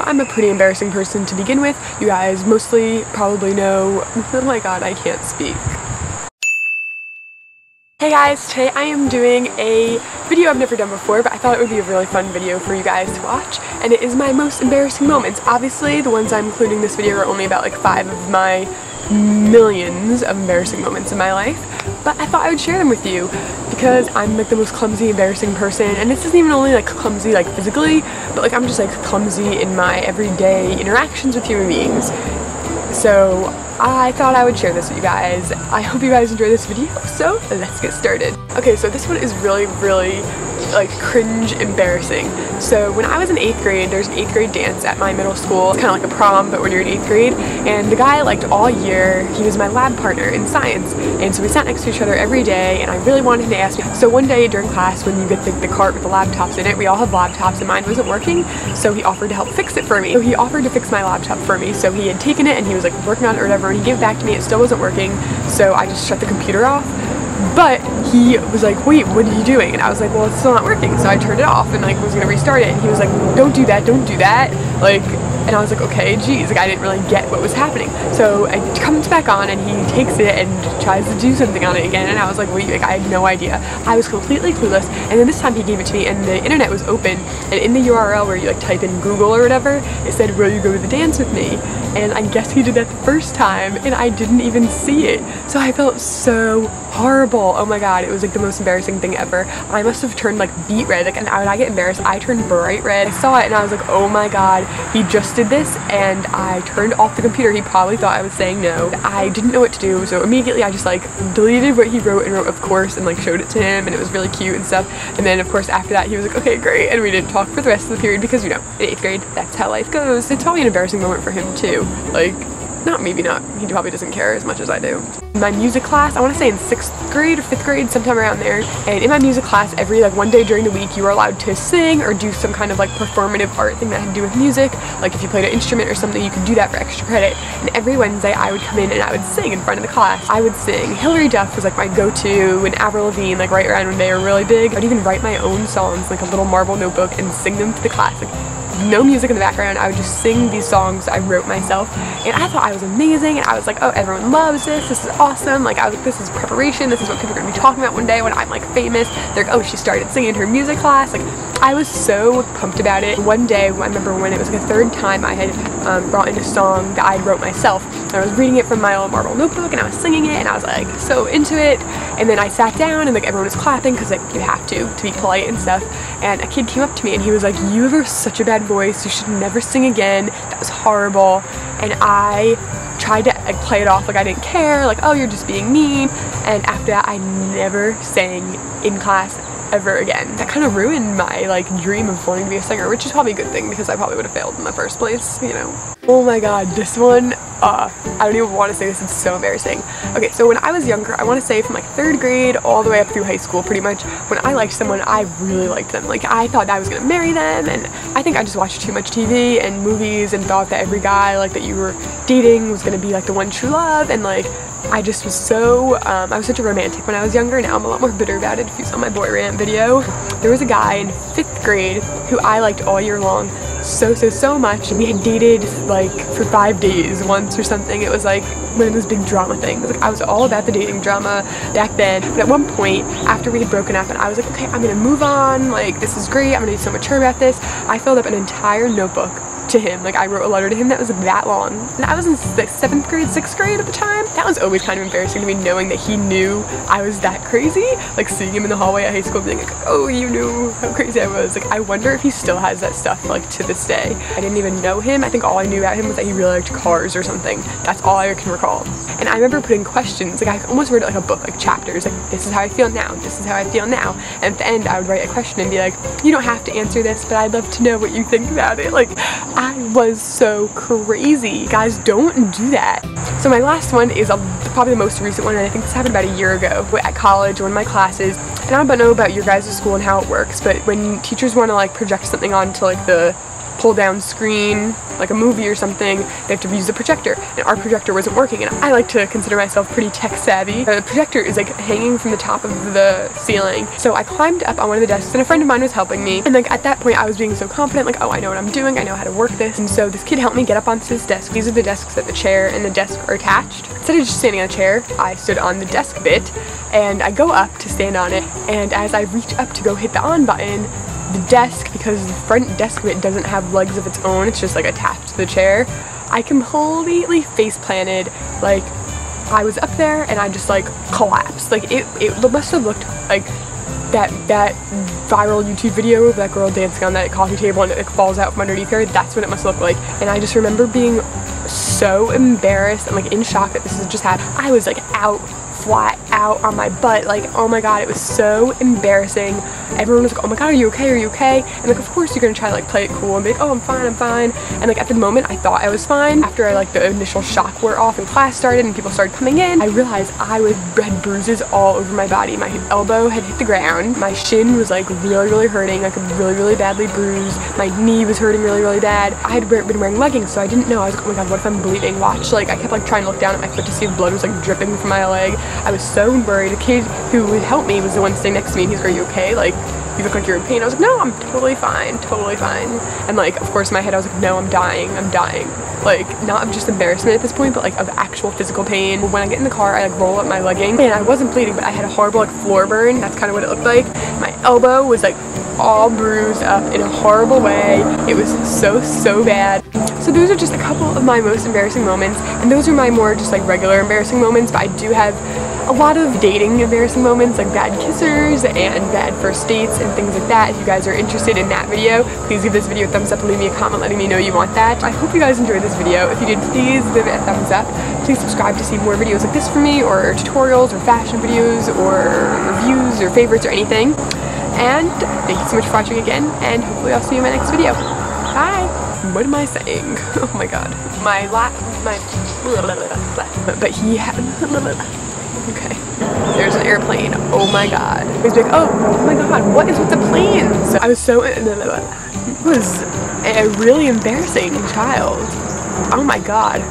I'm a pretty embarrassing person to begin with. You guys mostly probably know, oh my god, I can't speak. Hey guys, today I am doing a video I've never done before, but I thought it would be a really fun video for you guys to watch, and it is my most embarrassing moments. Obviously, the ones I'm including in this video are only about like 5 of my millions of embarrassing moments in my life, but I thought I would share them with you because I'm like the most clumsy, embarrassing person, and this isn't even only like clumsy like physically, but like I'm just like clumsy in my everyday interactions with human beings. So I thought I would share this with you guys. I hope you guys enjoy this video, so let's get started. Okay, so this one is really like cringe embarrassing. So when I was in 8th grade, there's an 8th grade dance at my middle school. It's kind of like a prom, but when you're in 8th grade. And the guy I liked all year, he was my lab partner in science. And so we sat next to each other every day, and I really wanted him to ask me. So one day during class, when you get the cart with the laptops in it, we all have laptops and mine wasn't working, so he offered to help fix it for me. So he offered to fix my laptop for me. So he had taken it and he was like working on it or whatever, and he gave it back to me. It still wasn't working, so I just shut the computer off. But he was like, wait, what are you doing? And I was like, well, it's still not working. So I turned it off and like was gonna restart it. And he was like, don't do that, don't do that. Like, and I was like, okay, geez, like I didn't really get what was happening. So it comes back on and he takes it and tries to do something on it again. And I was like, wait, like I had no idea. I was completely clueless. And then this time he gave it to me and the internet was open. And in the URL where you like type in Google or whatever, it said, will you go to the dance with me? And I guess he did that the first time and I didn't even see it. So I felt so horrible. Oh my god, it was like the most embarrassing thing ever. I must have turned like beet red, like, and when I get embarrassed, I turned bright red. I saw it and I was like, oh my god, he just did this, and I turned off the computer. He probably thought I was saying no. I didn't know what to do, so immediately I just like deleted what he wrote and wrote of course and like showed it to him, and it was really cute and stuff. And then of course after that he was like, okay, great, and we didn't talk for the rest of the period because, you know, in 8th grade, that's how life goes. It's probably an embarrassing moment for him too. Like, maybe not. He probably doesn't care as much as I do. My music class, I want to say in 6th grade or 5th grade, sometime around there, and in my music class, every like one day during the week, you were allowed to sing or do some kind of like performative art thing that had to do with music. Like if you played an instrument or something, you could do that for extra credit. And every Wednesday, I would come in and I would sing in front of the class. I would sing. Hilary Duff was like my go-to, and Avril Lavigne, like right around when they were really big. I'd even write my own songs, like a little marble notebook, and sing them to the class. Like, no music in the background, I would just sing these songs I wrote myself, and I thought I was amazing, and I was like, oh, everyone loves this is awesome, like I was like, this is preparation, this is what people are going to be talking about one day when I'm like famous. They're like, oh, she started singing in her music class. Like, I was so pumped about it. One day, I remember when it was like the 3rd time I had brought in a song that I wrote myself, and I was reading it from my little marble notebook, and I was singing it, and I was like so into it. And then I sat down and like everyone was clapping because like you have to be polite and stuff, and a kid came up to me and he was like, you have such a bad voice, you should never sing again, that was horrible. And I tried to like play it off like I didn't care, like, oh, you're just being mean. And after that I never sang in class ever again. That kind of ruined my like dream of wanting to be a singer, which is probably a good thing because I probably would have failed in the first place, you know. Oh my god, this one, I don't even want to say this, it's so embarrassing. Okay, so when I was younger, I want to say from like 3rd grade all the way up through high school pretty much, when I liked someone, I really liked them. Like, I thought I was gonna marry them, and I think I just watched too much TV and movies and thought that every guy like that you were dating was gonna be like the one true love, and like I just was so, I was such a romantic when I was younger. Now I'm a lot more bitter about it. If you saw my boy Rant video, there was a guy in 5th grade who I liked all year long so much. We had dated like for 5 days once or something. It was like one of those big drama things. Like, I was all about the dating drama back then, but at one point after we had broken up and I was like, okay, I'm gonna move on, like this is great, I'm gonna be so mature about this, I filled up an entire notebook to him. Like, I wrote a letter to him that was that long, and I was in 7th grade, 6th grade at the time. That was always kind of embarrassing to me, knowing that he knew I was that crazy, like seeing him in the hallway at high school being like, oh, you knew how crazy I was. Like, I wonder if he still has that stuff like to this day. I didn't even know him. I think all I knew about him was that he really liked cars or something. That's all I can recall. And I remember putting questions, like I almost wrote it like a book, like chapters, like this is how I feel now, this is how I feel now, and at the end I would write a question and be like, you don't have to answer this, but I'd love to know what you think about it. Like, I was so crazy. Guys, don't do that. So my last one is probably the most recent one, and I think this happened about a year ago at college, one of my classes. And I don't know about your guys' school and how it works, but when teachers want to like project something onto like the pull down screen, like a movie or something, they have to use the projector, and our projector wasn't working, and I like to consider myself pretty tech savvy. The projector is like hanging from the top of the ceiling, so I climbed up on one of the desks, and a friend of mine was helping me, and like at that point I was being so confident, like, oh, I know what I'm doing, I know how to work this, and so this kid helped me get up onto this desk. These are the desks that the chair and the desk are attached. Instead of just standing on a chair, I stood on the desk bit, and I go up to stand on it, and as I reach up to go hit the on button, the desk, because the front desk bit doesn't have legs of its own, it's just like attached to the chair, I completely face planted. Like, I was up there and I just like collapsed. Like it must have looked like that viral YouTube video of that girl dancing on that coffee table and it like falls out from underneath her. That's what it must look like. And I just remember being so embarrassed and like in shock that this has just happened. I was like flat out on my butt, like, oh my god, it was so embarrassing. Everyone was like, oh my god, are you okay, are you okay? And like, of course you're gonna try to like play it cool and be like, oh, I'm fine. And like at the moment I thought I was fine. After I like the initial shock wore off and class started and people started coming in, I realized I had bruises all over my body. My elbow had hit the ground, my shin was like really hurting, like really badly bruised, my knee was hurting really bad. I had been wearing leggings, so I didn't know. I was like, oh my god, what if I'm bleeding? Watch, like I kept like trying to look down at my foot to see if blood was like dripping from my leg. I was so worried. The kid who would help me was the one sitting next to me and he's like, are you okay? Like, you look like you're in pain. I was like, no, I'm totally fine. And like, of course in my head I was like, no, I'm dying. Like, not of just embarrassment at this point, but like of actual physical pain. When I get in the car, I like roll up my legging and I wasn't bleeding, but I had a horrible like floor burn. That's kind of what it looked like. My elbow was like all bruised up in a horrible way. It was so bad. So those are just a couple of my most embarrassing moments, and those are my more just like regular embarrassing moments, but I do have a lot of dating embarrassing moments, like bad kissers and bad first dates and things like that. If you guys are interested in that video, please give this video a thumbs up and leave me a comment letting me know you want that. I hope you guys enjoyed this video. If you did, please give it a thumbs up. Please subscribe to see more videos like this from me, or tutorials, or fashion videos, or reviews, or favorites, or anything. And thank you so much for watching again, and hopefully I'll see you in my next video. Bye! What am I saying? Oh my god. But he had... Okay. There's an airplane. Oh my god. He's like, oh my god, what is with the planes? I was so... It was a really embarrassing child. Oh my god.